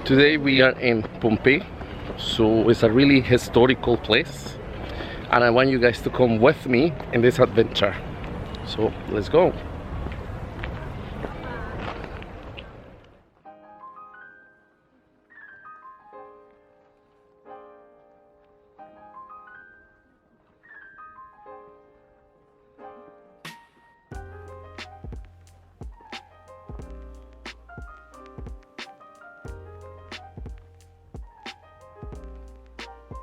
Today we are in Pompeii, so it's a really historical place, and I want you guys to come with me in this adventure. So let's go.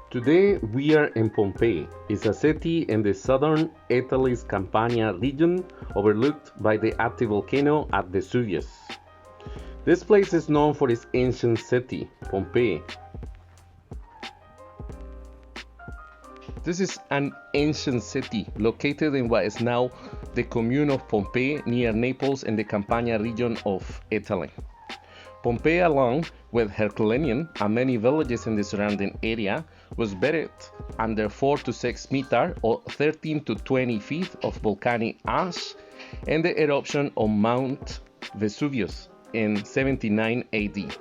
Today we are in Pompeii. It's a city in the southern Italy's Campania region, overlooked by the active volcano at Vesuvius. This place is known for its ancient city, Pompeii. This is an ancient city located in what is now the commune of Pompeii near Naples in the Campania region of Italy. Pompeii, along with Herculaneum and many villages in the surrounding area, was buried under 4 to 6 meters or 13 to 20 feet of volcanic ash in the eruption of Mount Vesuvius in 79 AD.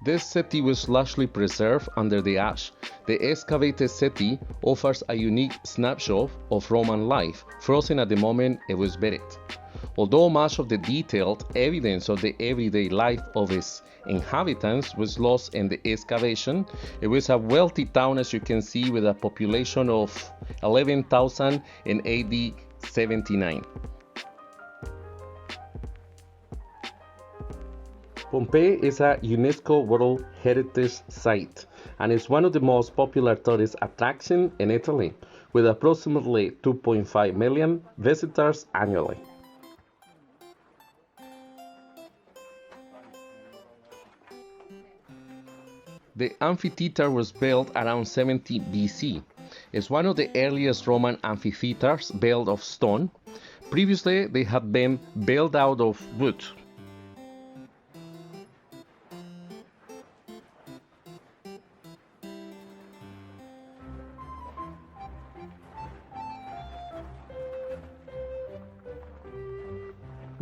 This city was largely preserved under the ash. The excavated city offers a unique snapshot of Roman life, frozen at the moment it was buried. Although much of the detailed evidence of the everyday life of its inhabitants was lost in the excavation, it was a wealthy town, as you can see, with a population of 11,000 in AD 79. Pompeii is a UNESCO World Heritage Site and is one of the most popular tourist attractions in Italy, with approximately 2.5 million visitors annually. The amphitheater was built around 70 BC. It's one of the earliest Roman amphitheaters built of stone. Previously, they had been built out of wood.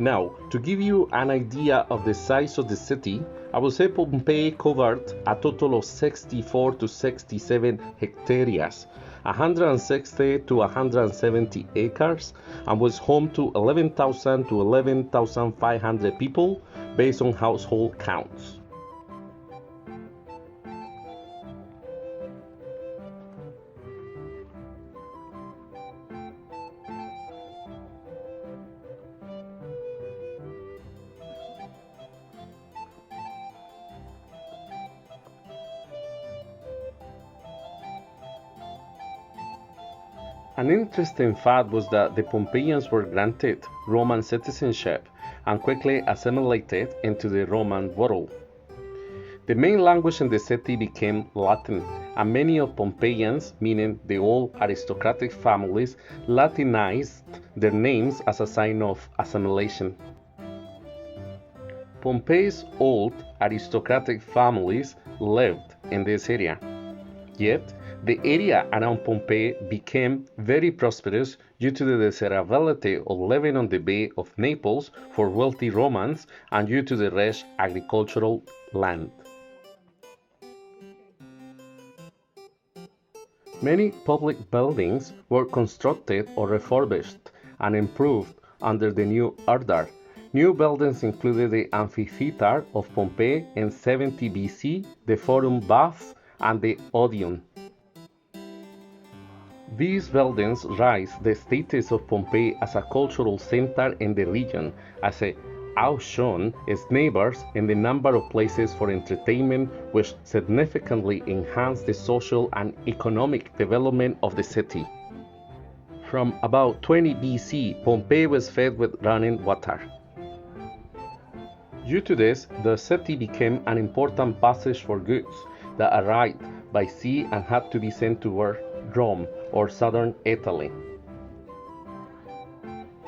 Now, to give you an idea of the size of the city, I would say Pompeii covered a total of 64 to 67 hectares, 160 to 170 acres, and was home to 11,000 to 11,500 people based on household counts. An interesting fact was that the Pompeians were granted Roman citizenship and quickly assimilated into the Roman world. The main language in the city became Latin, and many of Pompeians, meaning the old aristocratic families, Latinized their names as a sign of assimilation. Pompeii's old aristocratic families lived in this area. Yet, the area around Pompeii became very prosperous due to the desirability of living on the Bay of Naples for wealthy Romans and due to the rich agricultural land. Many public buildings were constructed or refurbished and improved under the new order. New buildings included the amphitheater of Pompeii in 70 BC, the Forum Baths, and the Odeon. These buildings raise the status of Pompeii as a cultural center in the region, as it outshone its neighbors in the number of places for entertainment, which significantly enhanced the social and economic development of the city. From about 20 BC, Pompeii was fed with running water. Due to this, the city became an important passage for goods that arrived by sea and had to be sent toward Rome or southern Italy.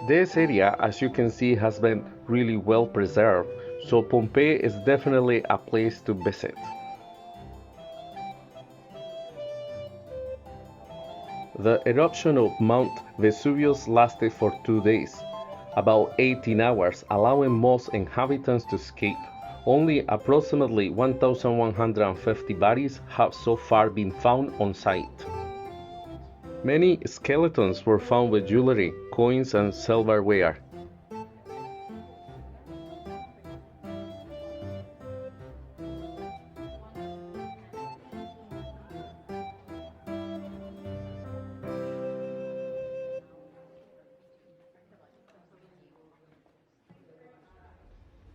This area, as you can see, has been really well preserved, so Pompeii is definitely a place to visit. The eruption of Mount Vesuvius lasted for 2 days. about 18 hours, allowing most inhabitants to escape. Only approximately 1,150 bodies have so far been found on site. Many skeletons were found with jewelry, coins, and silverware.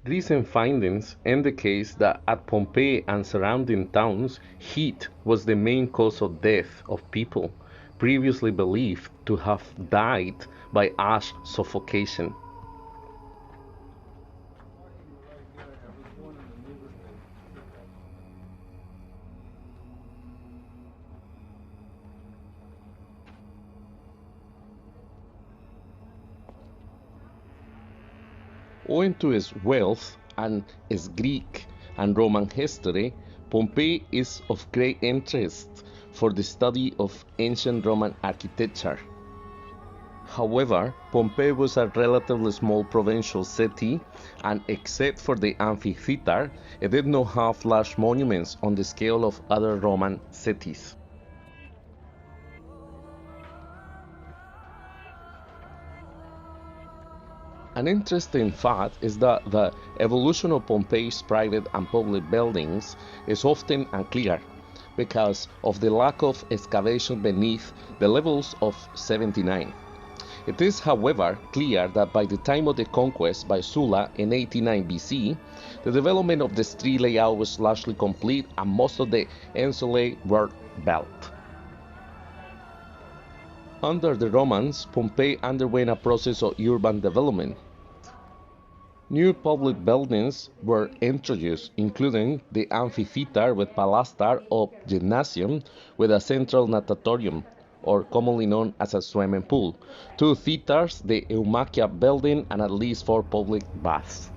Recent findings indicate that at Pompeii and surrounding towns, heat was the main cause of death of people previously believed to have died by ash suffocation. Owing to its wealth and its Greek and Roman history, Pompeii is of great interest for the study of ancient Roman architecture. However, Pompeii was a relatively small provincial city, and except for the amphitheater, it did not have large monuments on the scale of other Roman cities. An interesting fact is that the evolution of Pompeii's private and public buildings is often unclear because of the lack of excavation beneath the levels of 79. It is, however, clear that by the time of the conquest by Sulla in 89 BC, the development of the street layout was largely complete and most of the insulae were built. Under the Romans, Pompeii underwent a process of urban development. New public buildings were introduced, including the amphitheater with pilaster or gymnasium with a central natatorium, or commonly known as a swimming pool, 2 theaters, the Eumachia building, and at least 4 public baths.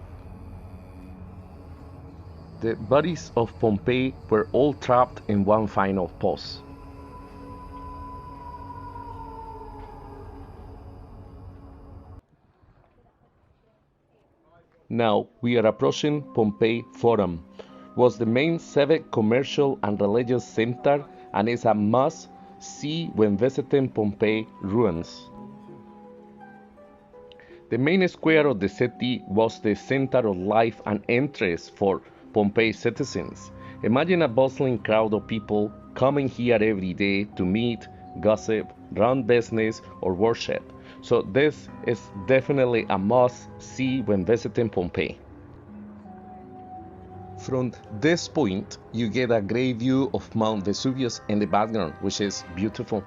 The bodies of Pompeii were all trapped in one final pause. Now we are approaching Pompeii Forum, was the main civic, commercial, and religious center, and is a must-see when visiting Pompeii ruins. The main square of the city was the center of life and interest for Pompeii citizens. Imagine a bustling crowd of people coming here every day to meet, gossip, run business, or worship. So this is definitely a must-see when visiting Pompeii. From this point, you get a great view of Mount Vesuvius in the background, which is beautiful.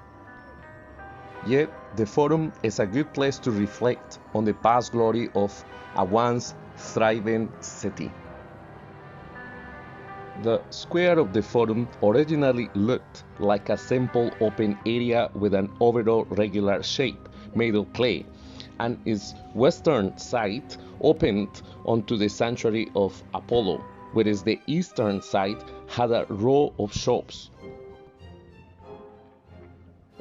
Yet, the Forum is a good place to reflect on the past glory of a once thriving city. The square of the Forum originally looked like a simple open area with an overall regular shape made of clay, and its western side opened onto the sanctuary of Apollo, whereas the eastern side had a row of shops.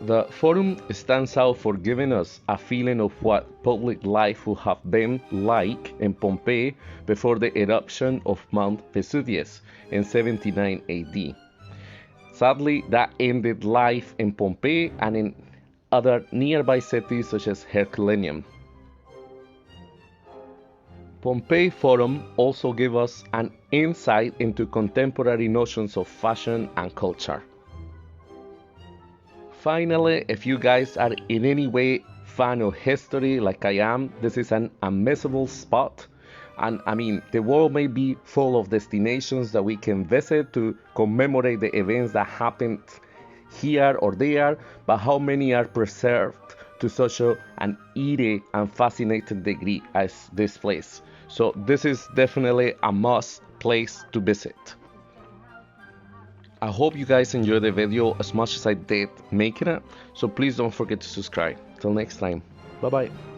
The Forum stands out for giving us a feeling of what public life would have been like in Pompeii before the eruption of Mount Vesuvius in 79 AD. Sadly, that ended life in Pompeii and in other nearby cities such as Herculaneum. Pompeii Forum also gave us an insight into contemporary notions of fashion and culture. Finally, if you guys are in any way fan of history like I am, this is an unmissable spot. And I mean, the world may be full of destinations that we can visit to commemorate the events that happened here or there, but how many are preserved to such an eerie and fascinating degree as this place? So this is definitely a must place to visit. I hope you guys enjoyed the video as much as I did making it, so please don't forget to subscribe. Till next time, bye bye.